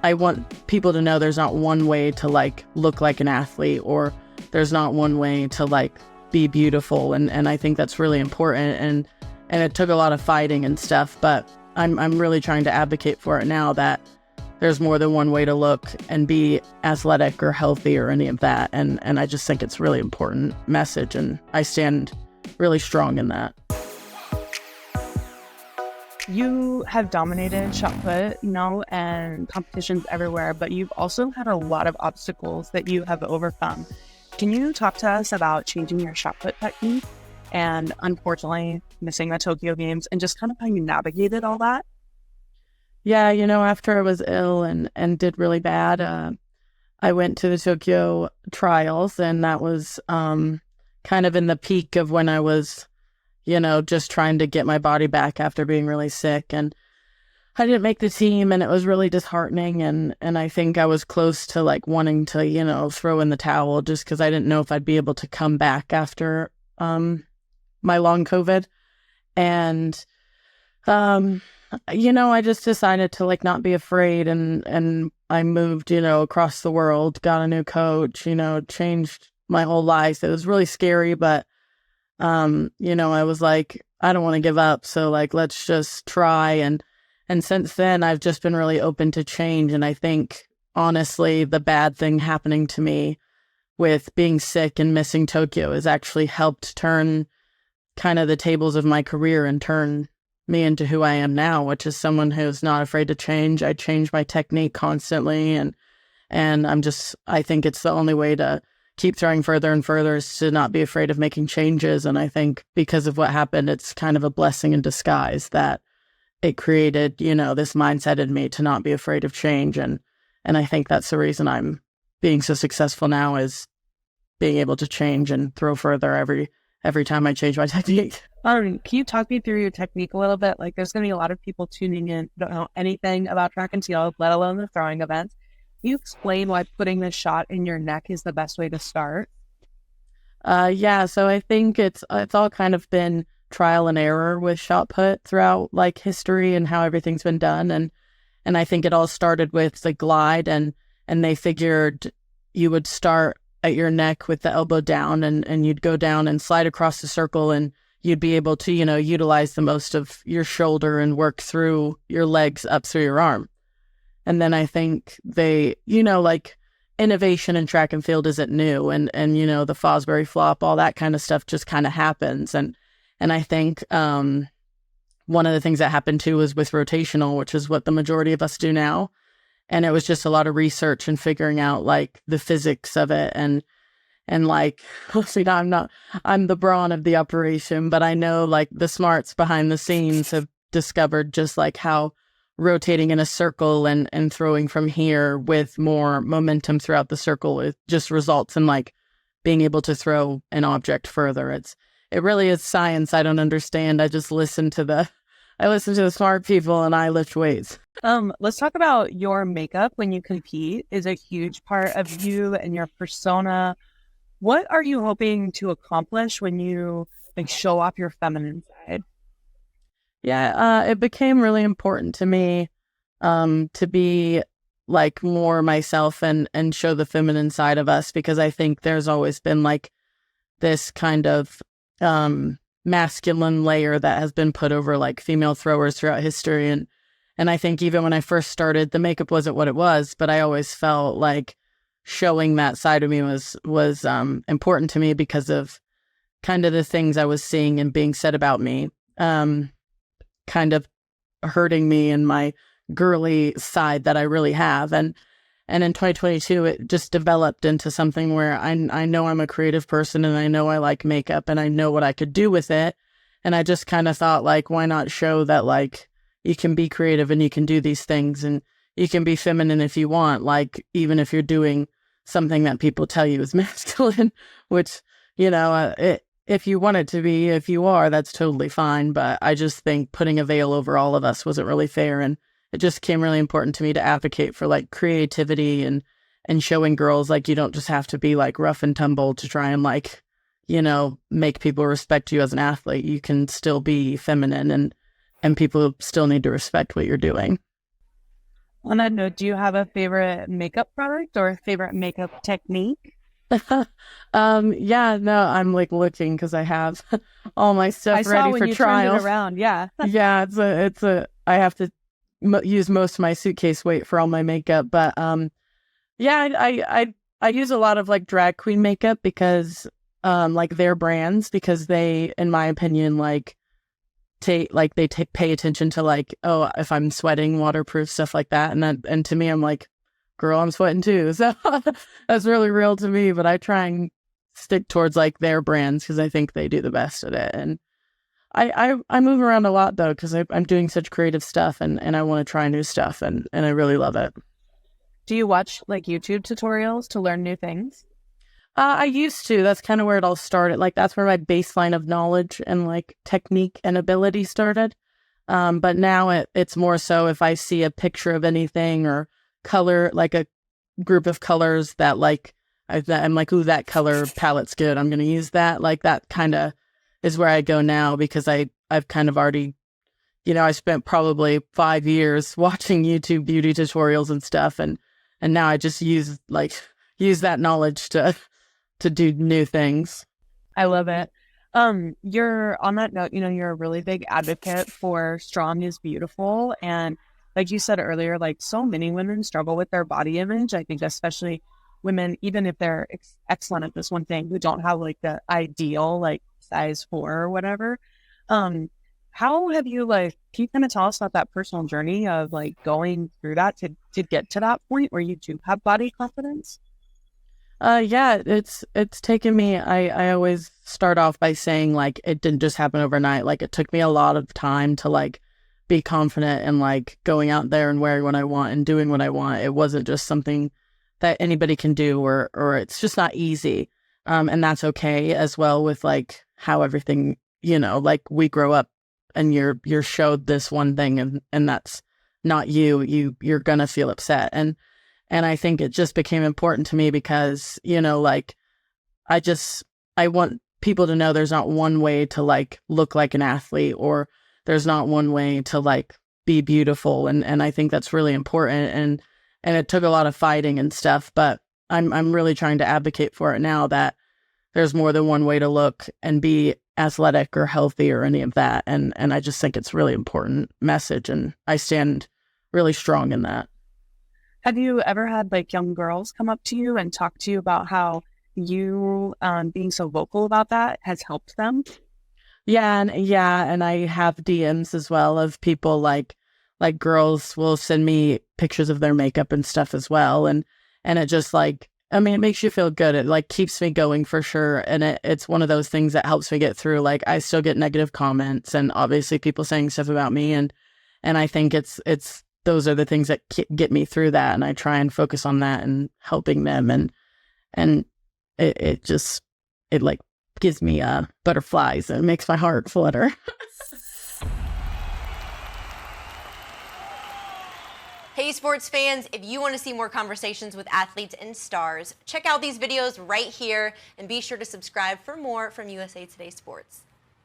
I want people to know there's not one way to like look like an athlete, or there's not one way to like be beautiful. And I think that's really important. And it took a lot of fighting and stuff, but I'm really trying to advocate for it now, that there's more than one way to look and be athletic or healthy or any of that. And I just think it's a really important message, and I stand really strong in that. You have dominated shot put, and competitions everywhere, but you've also had a lot of obstacles that you have overcome. Can you talk to us about changing your shot put technique and unfortunately missing the Tokyo Games, and just kind of how you navigated all that? Yeah, after I was ill and did really bad, I went to the Tokyo trials, and that was kind of in the peak of when I was, just trying to get my body back after being really sick. And I didn't make the team, and it was really disheartening. And I think I was close to like wanting to, throw in the towel, just because I didn't know if I'd be able to come back after my long COVID. And I just decided to like not be afraid, and I moved, across the world, got a new coach, changed my whole life. It was really scary, but I was like, I don't want to give up, so like let's just try. And since then I've just been really open to change. And I think honestly the bad thing happening to me with being sick and missing Tokyo has actually helped turn kind of the tables of my career and turn me into who I am now, which is someone who's not afraid to change. I change my technique constantly, and I think it's the only way to keep throwing further and further, is to not be afraid of making changes. And I think because of what happened, it's kind of a blessing in disguise that it created, this mindset in me to not be afraid of change. And I think that's the reason I'm being so successful now, is being able to change and throw further every time I change my technique. Can you talk me through your technique a little bit? Like, there's going to be a lot of people tuning in who don't know anything about track and field, let alone the throwing events. Can you explain why putting the shot in your neck is the best way to start? Yeah, so I think it's all kind of been trial and error with shot put throughout like history and how everything's been done. And I think it all started with the glide, and they figured you would start at your neck with the elbow down, and you'd go down and slide across the circle, and you'd be able to, utilize the most of your shoulder and work through your legs up through your arm. And then I think they, like innovation in track and field isn't new, and the Fosbury flop, all that kind of stuff just kind of happens. And I think one of the things that happened too was with rotational, which is what the majority of us do now. And it was just a lot of research and figuring out like the physics of it. And like, see, now I'm the brawn of the operation, but I know like the smarts behind the scenes have discovered just like how rotating in a circle and throwing from here with more momentum throughout the circle, it just results in like being able to throw an object further. It really is science I don't understand. I just listen to the smart people, and I lift weights. Let's talk about your makeup when you compete is a huge part of you and your persona. What are you hoping to accomplish when you like show off your feminine side? Yeah, it became really important to me to be like more myself and show the feminine side of us, because I think there's always been like this kind of masculine layer that has been put over like female throwers throughout history. And I think even when I first started, the makeup wasn't what it was, but I always felt like showing that side of me was important to me because of kind of the things I was seeing and being said about me, kind of hurting me and my girly side that I really have. And in 2022, it just developed into something where I know I'm a creative person, and I know I like makeup, and I know what I could do with it. And I just kind of thought, like, why not show that, like, you can be creative and you can do these things, and you can be feminine if you want, like, even if you're doing something that people tell you is masculine, which, if you want it to be, if you are, that's totally fine. But I just think putting a veil over all of us wasn't really fair. And it just became really important to me to advocate for like creativity and showing girls like you don't just have to be like rough and tumble to try and like, make people respect you as an athlete. You can still be feminine, and people still need to respect what you're doing. On that note, do you have a favorite makeup product or a favorite makeup technique? Yeah, no, I'm like looking because I have all my I stuff saw ready when for you turned it trial. around. Yeah. Yeah, I have to use most of my suitcase weight for all my makeup, but yeah, I use a lot of like drag queen makeup because like their brands because they, in my opinion, like pay attention to like, oh, if I'm sweating, waterproof stuff like that, and to me, I'm like, girl, I'm sweating too, so that's really real to me. But I try and stick towards like their brands because I think they do the best at it, and I move around a lot though because I'm doing such creative stuff and I want to try new stuff and I really love it. Do you watch like YouTube tutorials to learn new things? I used to. That's kind of where it all started. Like that's where my baseline of knowledge and like technique and ability started. But now it's more so if I see a picture of anything or color, like a group of colors that like I'm like, ooh, that color palette's good. I'm gonna use that. Like that kind of is where I go now because I've kind of already, I spent probably 5 years watching YouTube beauty tutorials and stuff, and now I just use that knowledge to do new things. I love it. You're on that note, you're a really big advocate for strong is beautiful. And like you said earlier, like so many women struggle with their body image. I think especially women, even if they're excellent at this one thing, who don't have like the ideal like size 4 or whatever. Um, how have you like, can you kind of tell us about that personal journey of like going through that to get to that point where you do have body confidence? Yeah, it's taken me. I always start off by saying like it didn't just happen overnight. Like it took me a lot of time to like be confident and like going out there and wearing what I want and doing what I want. It wasn't just something that anybody can do or it's just not easy. And that's okay as well with like how everything, like we grow up and you're showed this one thing and that's not you. You're gonna feel upset. And I think it just became important to me because, like I just, I want people to know there's not one way to like look like an athlete or there's not one way to like be beautiful. And I think that's really important. And it took a lot of fighting and stuff, but I'm really trying to advocate for it now that there's more than one way to look and be athletic or healthy or any of that. And I just think it's really important message. And I stand really strong in that. Have you ever had like young girls come up to you and talk to you about how you being so vocal about that has helped them? And I have DMs as well of people like girls will send me pictures of their makeup and stuff as well. And it just like, I mean, it makes you feel good. It like keeps me going for sure. And it's one of those things that helps me get through. Like I still get negative comments and obviously people saying stuff about me. And I think it's those are the things that get me through that. And I try and focus on that and helping them. And it just, it like gives me butterflies and makes my heart flutter. Hey sports fans, if you want to see more conversations with athletes and stars, check out these videos right here and be sure to subscribe for more from USA Today Sports.